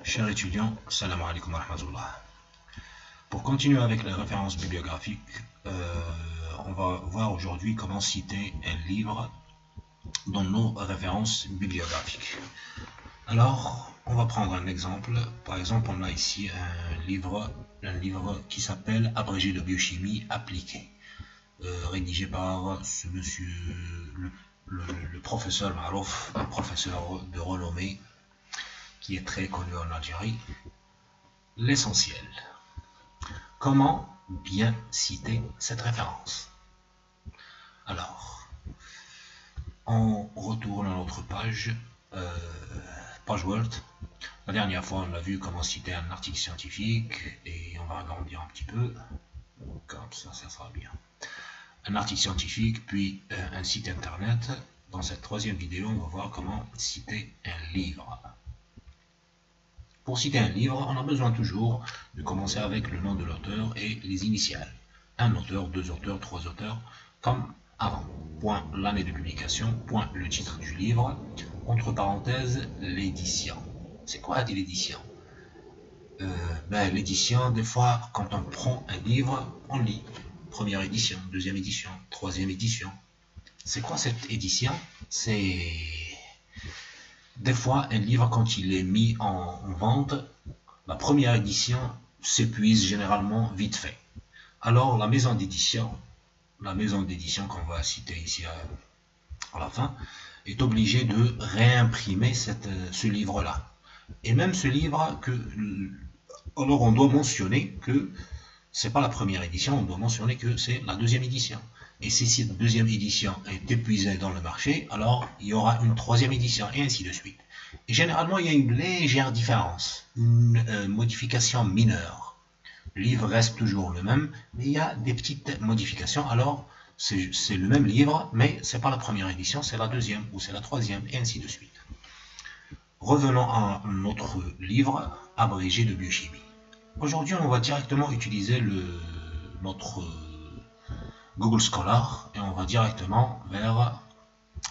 Chers étudiants, salam alaikum wa rahmatullah. Pour continuer avec les références bibliographiques, on va voir aujourd'hui comment citer un livre dans nos références bibliographiques. Alors, on va prendre un exemple. Par exemple, on a ici un livre qui s'appelle Abrégé de biochimie appliquée, rédigé par ce monsieur, le professeur Marouf, un professeur de renommée qui est très connu en Algérie. L'essentiel. Comment bien citer cette référence? Alors, on retourne à notre page Word. La dernière fois, on a vu comment citer un article scientifique et on va agrandir un petit peu. Comme ça sera bien. Un article scientifique, puis un site internet. Dans cette troisième vidéo, on va voir comment citer un livre. Pour citer un livre, on a besoin toujours de commencer avec le nom de l'auteur et les initiales. Un auteur, deux auteurs, trois auteurs, comme avant. Point l'année de publication, point le titre du livre, entre parenthèses, l'édition. C'est quoi l'édition? L'édition, des fois, quand on prend un livre, on lit. Première édition, deuxième édition, troisième édition. C'est quoi cette édition? C'est... Des fois, un livre, quand il est mis en vente, la première édition s'épuise généralement vite fait. Alors, la maison d'édition qu'on va citer ici à la fin, est obligée de réimprimer ce livre-là. Et même ce livre, alors on doit mentionner que c'est pas la première édition, on doit mentionner que c'est la deuxième édition. Et si cette deuxième édition est épuisée dans le marché, alors il y aura une troisième édition, et ainsi de suite. Et généralement, il y a une légère différence, une modification mineure. Le livre reste toujours le même, mais il y a des petites modifications. Alors, c'est le même livre, mais ce n'est pas la première édition, c'est la deuxième, ou c'est la troisième, et ainsi de suite. Revenons à notre livre, Abrégé de biochimie. Aujourd'hui, on va directement utiliser notre Google Scholar et on va directement vers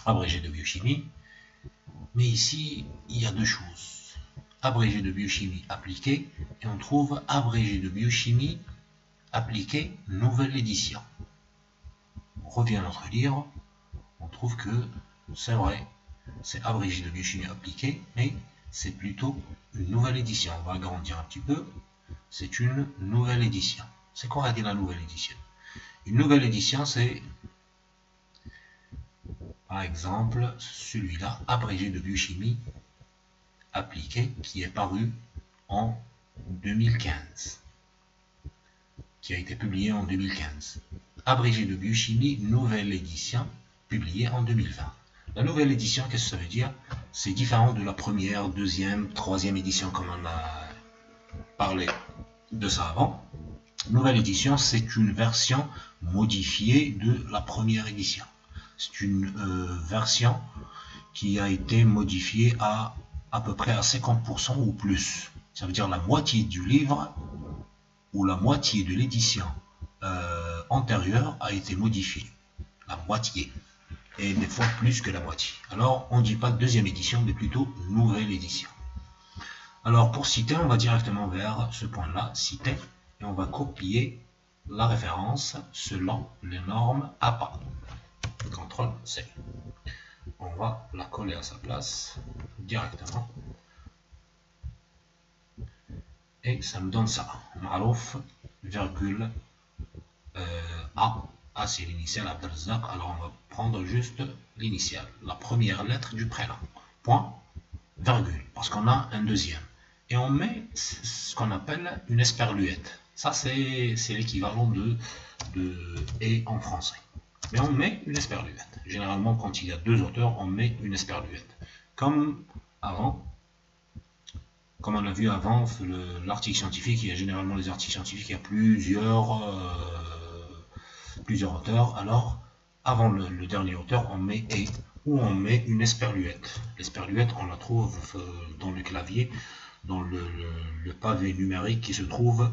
Abrégé de biochimie. Mais ici, il y a deux choses. Abrégé de biochimie appliquée et on trouve Abrégé de biochimie appliquée nouvelle édition. On revient à notre livre, on trouve que c'est vrai, c'est Abrégé de biochimie appliquée, mais c'est plutôt une nouvelle édition. On va agrandir un petit peu. C'est une nouvelle édition. C'est quoi la nouvelle édition? Une nouvelle édition, c'est par exemple celui-là, Abrégé de biochimie appliquée, qui est paru en 2015, qui a été publié en 2015. Abrégé de biochimie, nouvelle édition, publiée en 2020. La nouvelle édition, qu'est-ce que ça veut dire? C'est différent de la première, deuxième, troisième édition, comme on a parlé de ça avant. Nouvelle édition, c'est une version modifiée de la première édition. C'est une version qui a été modifiée à peu près à 50% ou plus. Ça veut dire la moitié du livre ou la moitié de l'édition antérieure a été modifiée. La moitié. Et des fois plus que la moitié. Alors, on ne dit pas deuxième édition, mais plutôt nouvelle édition. Alors, pour citer, on va directement vers ce point-là, citer, et on va copier la référence selon les normes APA. CTRL-C. On va la coller à sa place directement. Et ça me donne ça. Marouf, virgule, A. A, c'est l'initiale Abdelzak. Alors, on va prendre juste l'initiale, la première lettre du prénom. Point, virgule, parce qu'on a un deuxième. Et on met ce qu'on appelle une esperluette. Ça, c'est l'équivalent de et en français. Mais on met une esperluette. Généralement, quand il y a deux auteurs, on met une esperluette. Comme avant, comme on a vu avant, l'article scientifique, il y a généralement les articles scientifiques, il y a plusieurs auteurs. Alors, avant le dernier auteur, on met et ou on met une esperluette. L'esperluette, on la trouve dans le clavier, dans le pavé numérique qui se trouve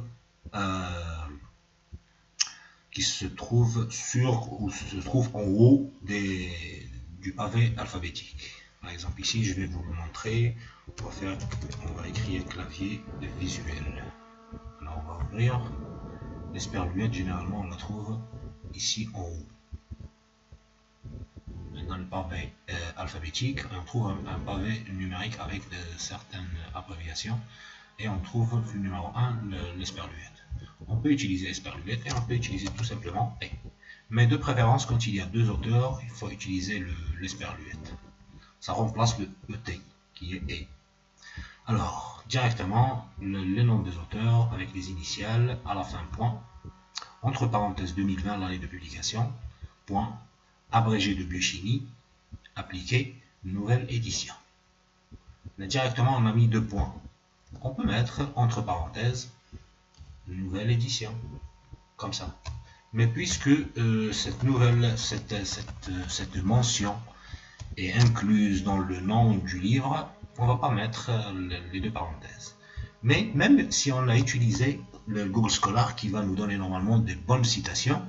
sur ou se trouve en haut du pavé alphabétique. Par exemple, ici, je vais vous le montrer. On va écrire clavier visuel. Alors, on va ouvrir. L'esperluette, généralement, on la trouve ici en haut. Dans le pavé alphabétique, on trouve un pavé numérique avec certaines abréviations. Et on trouve le numéro 1, l'esperluette. On peut utiliser l'esperluette et on peut utiliser tout simplement E. Mais de préférence, quand il y a deux auteurs, il faut utiliser l'esperluette. Ça remplace le ET, qui est E. Alors, directement, le nom des auteurs avec les initiales, à la fin, point, entre parenthèses 2020, l'année de publication, point, abrégé de Biochimie, appliqué, nouvelle édition. Là, directement, on a mis deux points. On peut mettre, entre parenthèses, nouvelle édition, comme ça. Mais puisque cette mention est incluse dans le nom du livre, on ne va pas mettre les deux parenthèses. Mais même si on a utilisé le Google Scholar qui va nous donner normalement des bonnes citations,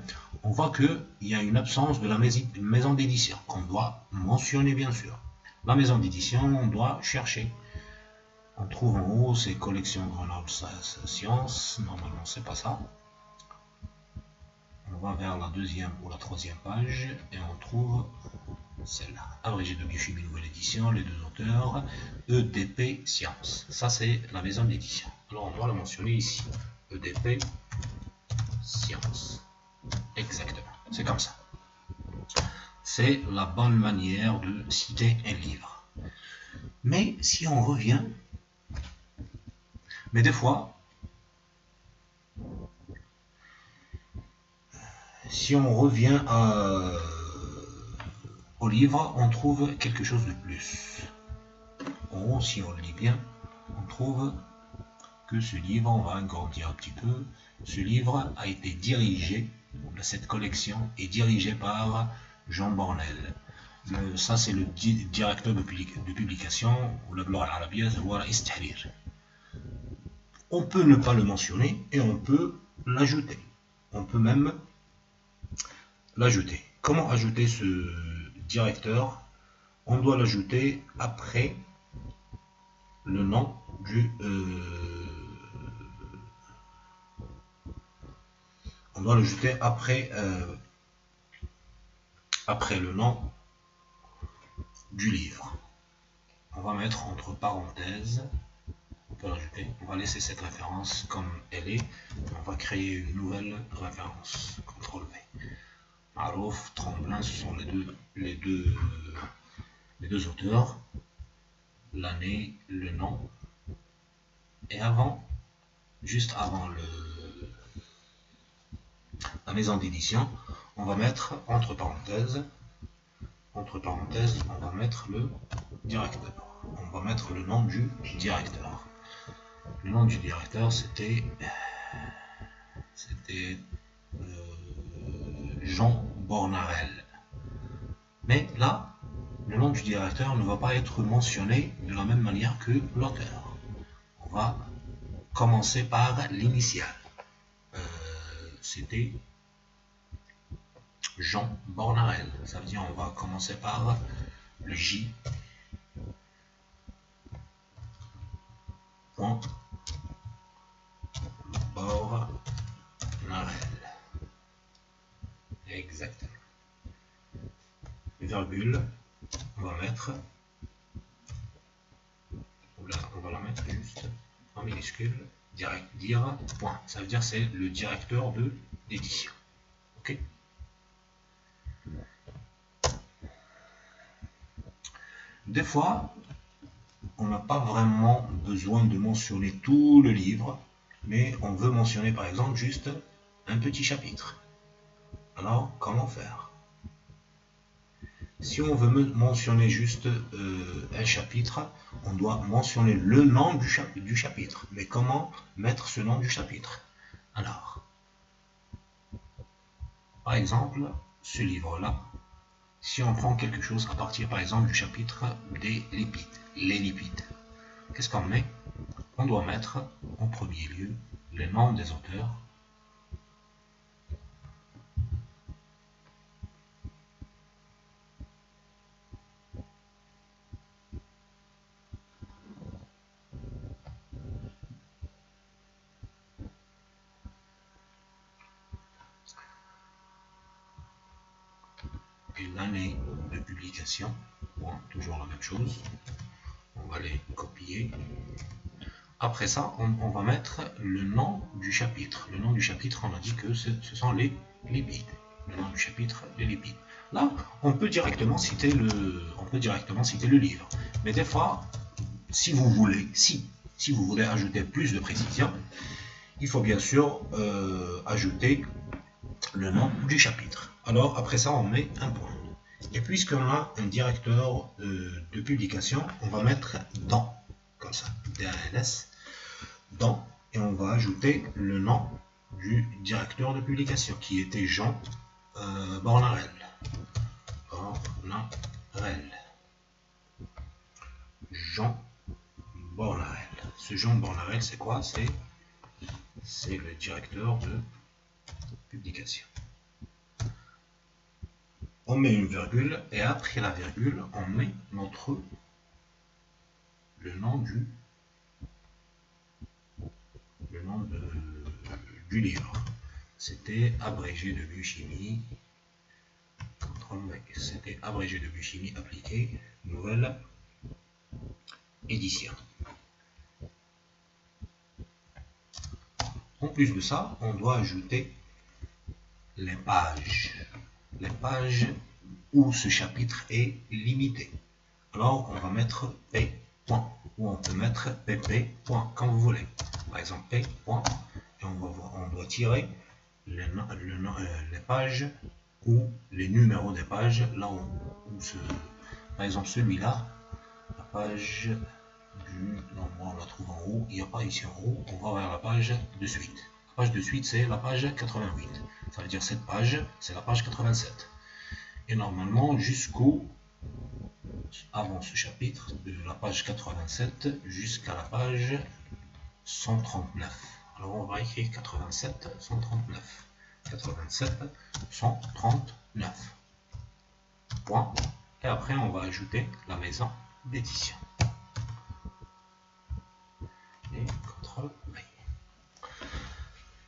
on voit qu'il y a une absence de la maison d'édition qu'on doit mentionner bien sûr. La maison d'édition, on doit chercher. On trouve en haut ces collections Grenoble Sciences, normalement c'est pas ça. On va vers la deuxième ou la troisième page et on trouve celle-là. Abrégé de Biochimie, nouvelle édition, les deux auteurs, EDP Sciences. Ça, c'est la maison d'édition. Alors, on doit le mentionner ici. EDP Sciences. Exactement. C'est comme ça. C'est la bonne manière de citer un livre. Mais si on revient, mais des fois, si on revient au livre, on trouve quelque chose de plus. En haut, si on le lit bien, on trouve que ce livre, on va agrandir un petit peu, ce livre a été dirigé, cette collection est dirigée par Jean Bornel. Ça, c'est le directeur de publication, ou la gloire arabienne, voilà, Istahrir. On peut ne pas le mentionner et on peut l'ajouter. On peut même l'ajouter. Comment ajouter ce directeur? On doit l'ajouter après le nom du... on doit l'ajouter après le nom du livre. On va mettre entre parenthèses, on peut l'ajouter, on va laisser cette référence comme elle est, on va créer une nouvelle référence, CTRL V. Marouf, Tremblin, ce sont les deux auteurs, l'année, le nom, et avant, juste avant la maison d'édition, on va mettre entre parenthèses, on va mettre le directeur. On va mettre le nom du directeur. Le nom du directeur, c'était Jean Bornarel. Mais là, le nom du directeur ne va pas être mentionné de la même manière que l'auteur. On va commencer par l'initiale. C'était Jean Bornarel. Ça veut dire on va commencer par le J. Bornarel. Exactement. Virgule, on va mettre, on va la mettre juste en minuscule, dire point. Ça veut dire c'est le directeur de l'édition. Ok. Des fois, on n'a pas vraiment besoin de mentionner tout le livre, mais on veut mentionner par exemple juste un petit chapitre. Alors, comment faire? Si on veut mentionner juste un chapitre, on doit mentionner le nom du chapitre. Mais comment mettre ce nom du chapitre? Alors, par exemple, ce livre-là, si on prend quelque chose à partir par exemple du chapitre des lipides, les lipides, qu'est-ce qu'on met? On doit mettre en premier lieu le nom des auteurs, et l'année de publication. Bon, toujours la même chose. On va les copier. Après ça, on va mettre le nom du chapitre. Le nom du chapitre, on a dit que ce sont les lipides. Le nom du chapitre, les lipides. Là, on peut directement citer le livre. Mais des fois, si vous voulez ajouter plus de précision, il faut bien sûr ajouter le nom du chapitre. Alors, après ça, on met un point. Et puisqu'on a un directeur de publication, on va mettre dans, comme ça, DANS, dans, et on va ajouter le nom du directeur de publication, qui était Jean Bornarel. Jean Bornarel. Ce Jean Bornarel, c'est quoi? C'est le directeur de publication. On met une virgule et après la virgule, on met le nom du livre. C'était abrégé de biochimie. C'était abrégé de biochimie appliquée, nouvelle édition. En plus de ça, on doit ajouter les pages où ce chapitre est limité. Alors, on va mettre P, point, ou on peut mettre PP, point, quand vous voulez. Par exemple, P, point, et on doit tirer les pages ou les numéros des pages, là où par exemple, celui-là, la page on la trouve en haut, il n'y a pas ici en haut, on va vers la page de suite. La page de suite, c'est la page 88. Ça veut dire cette page, c'est la page 87. Et normalement, avant ce chapitre, de la page 87 jusqu'à la page 139. Alors on va écrire 87, 139. 87, 139. Point. Et après, on va ajouter la maison d'édition. Et CTRL-V.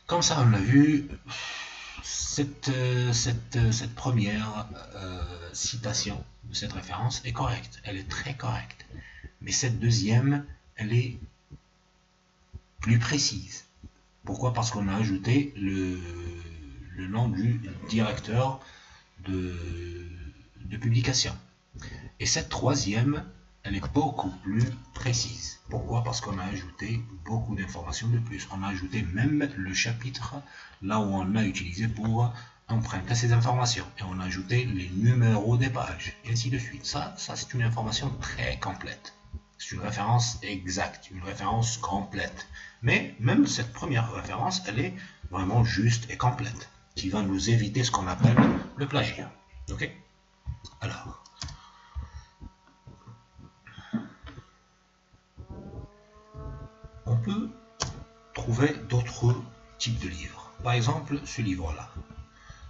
Comme ça, on l'a vu, cette première citation de cette référence est correcte. Elle est très correcte. Mais cette deuxième, elle est plus précise. Pourquoi? Parce qu'on a ajouté le nom du directeur de publication. Et cette troisième, elle est beaucoup plus précise. Pourquoi? Parce qu'on a ajouté beaucoup d'informations de plus. On a ajouté même le chapitre là où on a utilisé pour emprunter ces informations. Et on a ajouté les numéros des pages, et ainsi de suite. Ça c'est une information très complète. C'est une référence exacte, une référence complète. Mais même cette première référence, elle est vraiment juste et complète, qui va nous éviter ce qu'on appelle le plagiat. Ok? Alors, on peut trouver d'autres types de livres. Par exemple, ce livre-là.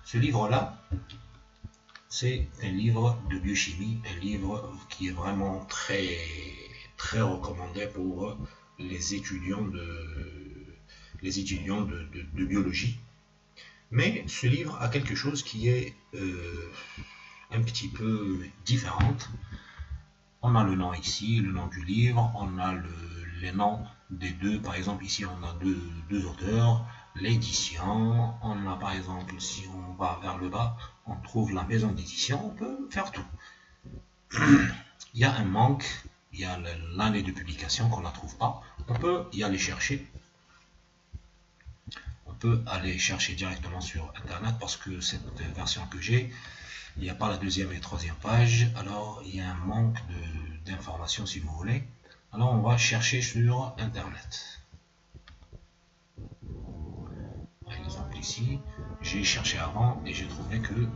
Ce livre-là, c'est un livre de biochimie, un livre qui est vraiment très, très recommandé pour les étudiants de biologie. Mais ce livre a quelque chose qui est un petit peu différente. On a le nom ici, le nom du livre, on a les noms des deux, par exemple ici on a deux auteurs, l'édition, on a par exemple, si on va vers le bas, on trouve la maison d'édition, on peut faire tout. Il y a un manque, il y a l'année de publication qu'on ne trouve pas, on peut y aller chercher. On peut aller chercher directement sur internet parce que cette version que j'ai, il n'y a pas la deuxième et troisième page, alors il y a un manque d'informations si vous voulez. Alors on va chercher sur internet. Par exemple ici, j'ai cherché avant et j'ai trouvé que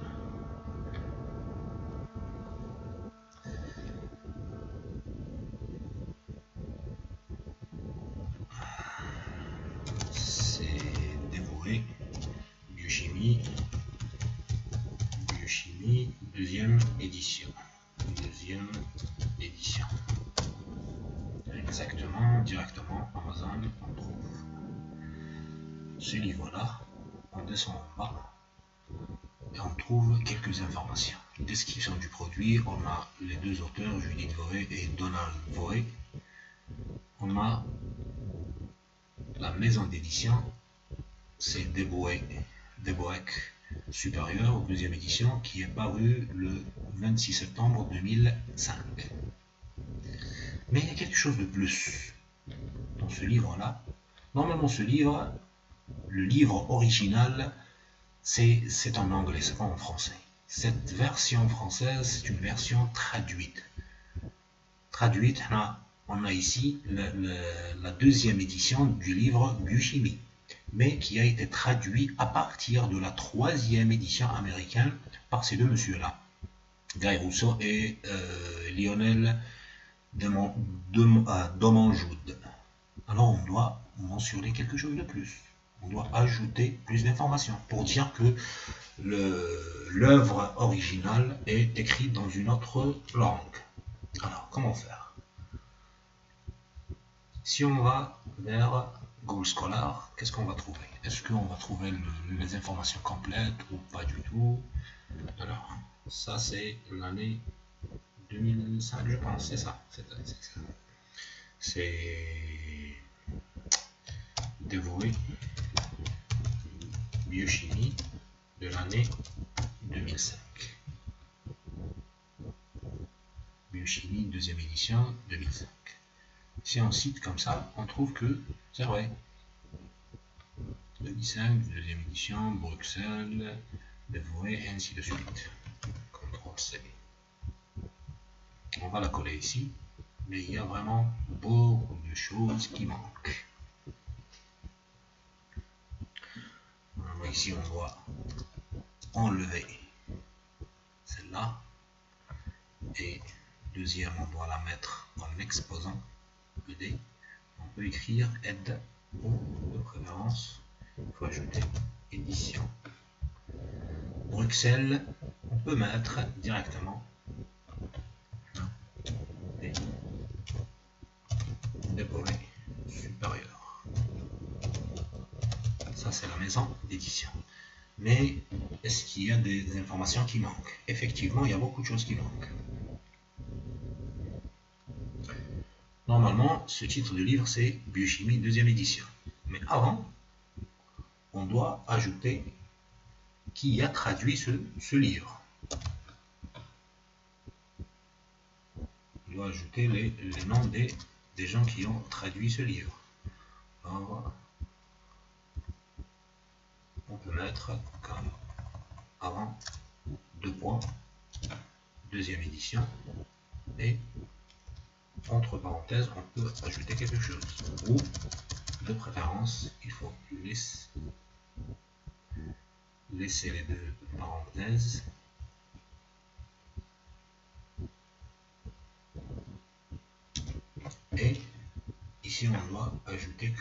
c'est dévoué biochimie, deuxième édition. Exactement, directement, Amazon, on trouve ce livre-là, on descend en bas et on trouve quelques informations. description du produit, on a les deux auteurs, Judith Voé et Donald Voé. On a la maison d'édition, c'est Deboek Supérieur, deuxième édition, qui est paru le 26 septembre 2005. Mais il y a quelque chose de plus dans ce livre-là. Normalement, ce livre, le livre original, c'est en anglais, c'est pas en français. Cette version française, c'est une version traduite. On a ici la deuxième édition du livre Biochimie, mais qui a été traduit à partir de la troisième édition américaine par ces deux messieurs-là, Guy Rousseau et Lionel Domenjoud. Alors on doit mentionner quelque chose de plus. On doit ajouter plus d'informations pour dire que l'œuvre originale est écrite dans une autre langue. Alors, comment faire? Si on va vers Google Scholar, qu'est-ce qu'on va trouver? Est-ce qu'on va trouver les informations complètes ou pas du tout? Alors, ça c'est l'année 2005, je pense, c'est ça. C'est dévoué biochimie de l'année 2005. Biochimie, deuxième édition, 2005. Si on cite comme ça, on trouve que c'est vrai. 2005, deuxième édition, Bruxelles, dévoué, et ainsi de suite. CTRL-C. On va la coller ici, mais il y a vraiment beaucoup de choses qui manquent. Alors ici, on doit enlever celle-là, et deuxième, on doit la mettre en exposant le D. On peut écrire aide ou de préférence, il faut ajouter édition. Bruxelles, on peut mettre directement dévoué supérieur. Ça, c'est la maison d'édition. Mais est-ce qu'il y a des informations qui manquent? Effectivement, il y a beaucoup de choses qui manquent. Normalement, ce titre de livre, c'est Biochimie, deuxième édition. Mais avant, on doit ajouter qui a traduit ce livre. On doit ajouter les noms des gens qui ont traduit ce livre. Alors, on peut mettre comme avant, deux points, deuxième édition, et entre parenthèses, on peut ajouter quelque chose. Ou, de préférence, il faut laisser les deux parenthèses. Et ici, on doit ajouter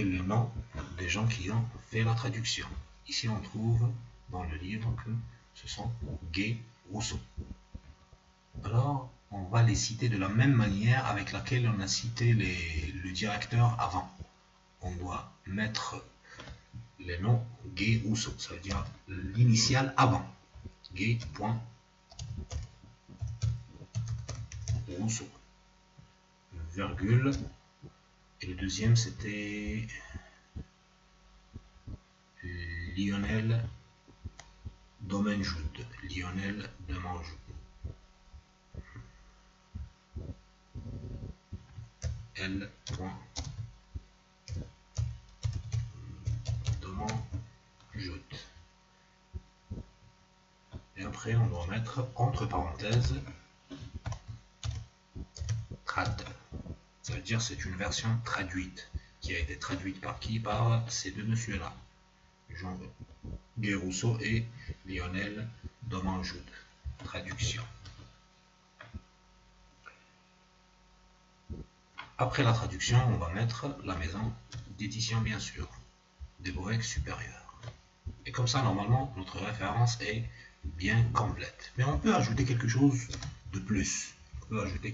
le nom des gens qui ont fait la traduction. Ici, on trouve dans le livre que ce sont Guy Rousseau. Alors, on va les citer de la même manière avec laquelle on a cité le directeur avant. On doit mettre les noms Guy Rousseau, ça veut dire l'initiale avant. Guy.Rousseau. Virgule. Et le deuxième, c'était Lionel Domenjoud. Lionel Domenjoud. L. Domenjoud. Et après, on doit mettre entre parenthèses trad. Ça veut dire que c'est une version traduite. Qui a été traduite par qui? Par ces deux messieurs-là. Guy Rousseau et Lionel Domenjoud. Traduction. Après la traduction, on va mettre la maison d'édition, bien sûr, Deboek Supérieur. Et comme ça, normalement, notre référence est bien complète. Mais on peut ajouter quelque chose de plus. On peut ajouter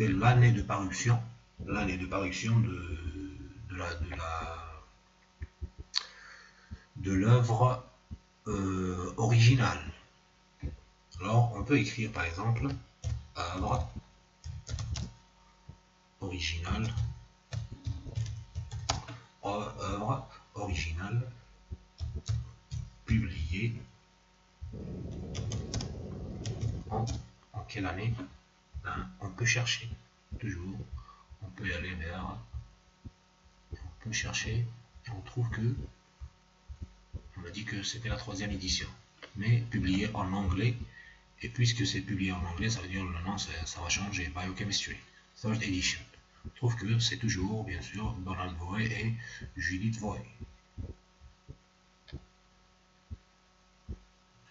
l'année de paruction. L'année de parution de de l'œuvre originale. Alors, on peut écrire par exemple œuvre originale, œuvre originale publiée en quelle année? Ben, on peut chercher toujours, on peut y aller vers, on peut chercher et on trouve que on a dit que c'était la 3e édition, mais publié en anglais. Et puisque c'est publié en anglais, ça veut dire le nom, ça va changer. Biochemistry, 3rd edition. On trouve que c'est toujours, bien sûr, Donald Voet et Judith Voet.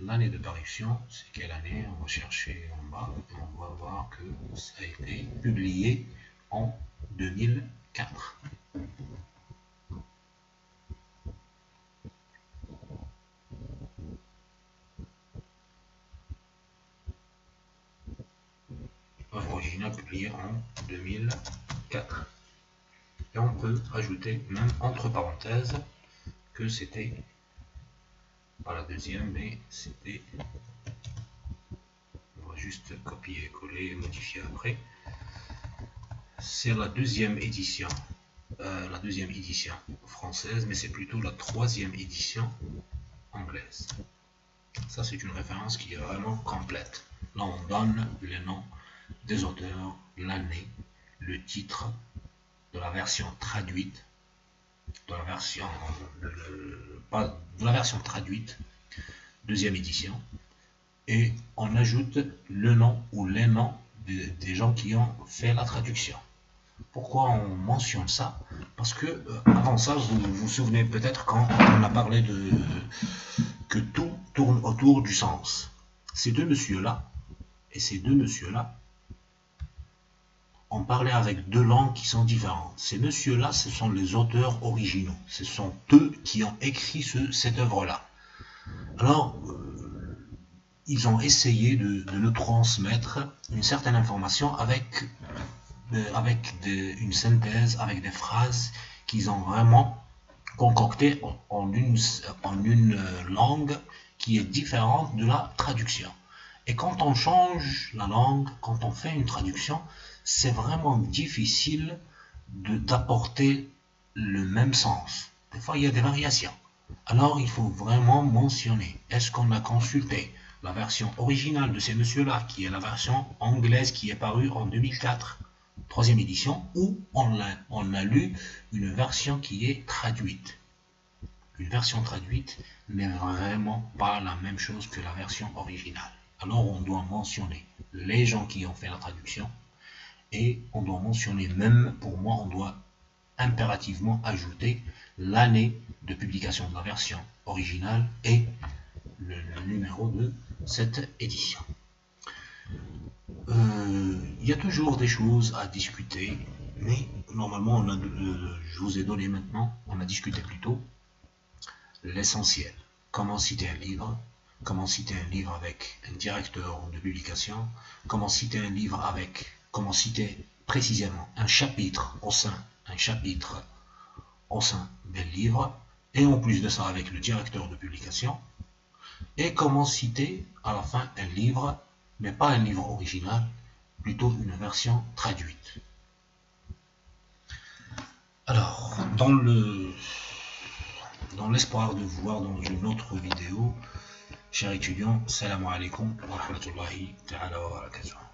L'année de parution, c'est quelle année? On va chercher en bas et on va voir que ça a été publié en 2004. Œuvre originale publiée en 2004. Et on peut ajouter même entre parenthèses que c'était pas la 2e, mais c'était, on va juste copier, coller, modifier après. C'est la 2e édition, la 2e édition française, mais c'est plutôt la 3e édition anglaise. Ça, c'est une référence qui est vraiment complète. Là, on donne les noms des auteurs, l'année, le titre de la version traduite, de la version, pas de la version traduite, 2e édition, et on ajoute le nom ou les noms des gens qui ont fait la traduction. Pourquoi on mentionne ça? Parce que avant ça, vous vous souvenez peut-être quand on a parlé de que tout tourne autour du sens. Ces deux messieurs-là et ces deux messieurs-là ont parlé avec deux langues qui sont différentes. Ces messieurs-là, ce sont les auteurs originaux. Ce sont eux qui ont écrit cette œuvre-là. Alors, ils ont essayé de nous transmettre une certaine information avec une synthèse, avec des phrases qu'ils ont vraiment concoctées en une langue qui est différente de la traduction. Et quand on change la langue, quand on fait une traduction, c'est vraiment difficile d'apporter le même sens. Des fois, il y a des variations. Alors, il faut vraiment mentionner, est-ce qu'on a consulté la version originale de ces messieurs-là, qui est la version anglaise qui est parue en 2004, 3e édition, ou on a lu une version qui est traduite. Une version traduite n'est vraiment pas la même chose que la version originale. Alors on doit mentionner les gens qui ont fait la traduction et on doit mentionner même, pour moi, on doit impérativement ajouter l'année de publication de la version originale et le numéro de cette édition. Il y a toujours des choses à discuter, mais normalement, je vous ai donné maintenant, on a discuté plus tôt, l'essentiel. Comment citer un livre, comment citer un livre avec un directeur de publication, comment citer un livre avec, comment citer précisément un chapitre au sein d'un livre, et en plus de ça avec le directeur de publication, et comment citer à la fin un livre, mais pas un livre original, plutôt une version traduite. Alors, dans l'espoir de vous voir dans une autre vidéo, chers étudiants, salam alaikum wa rahmatullahi ta'ala wa barakatuh.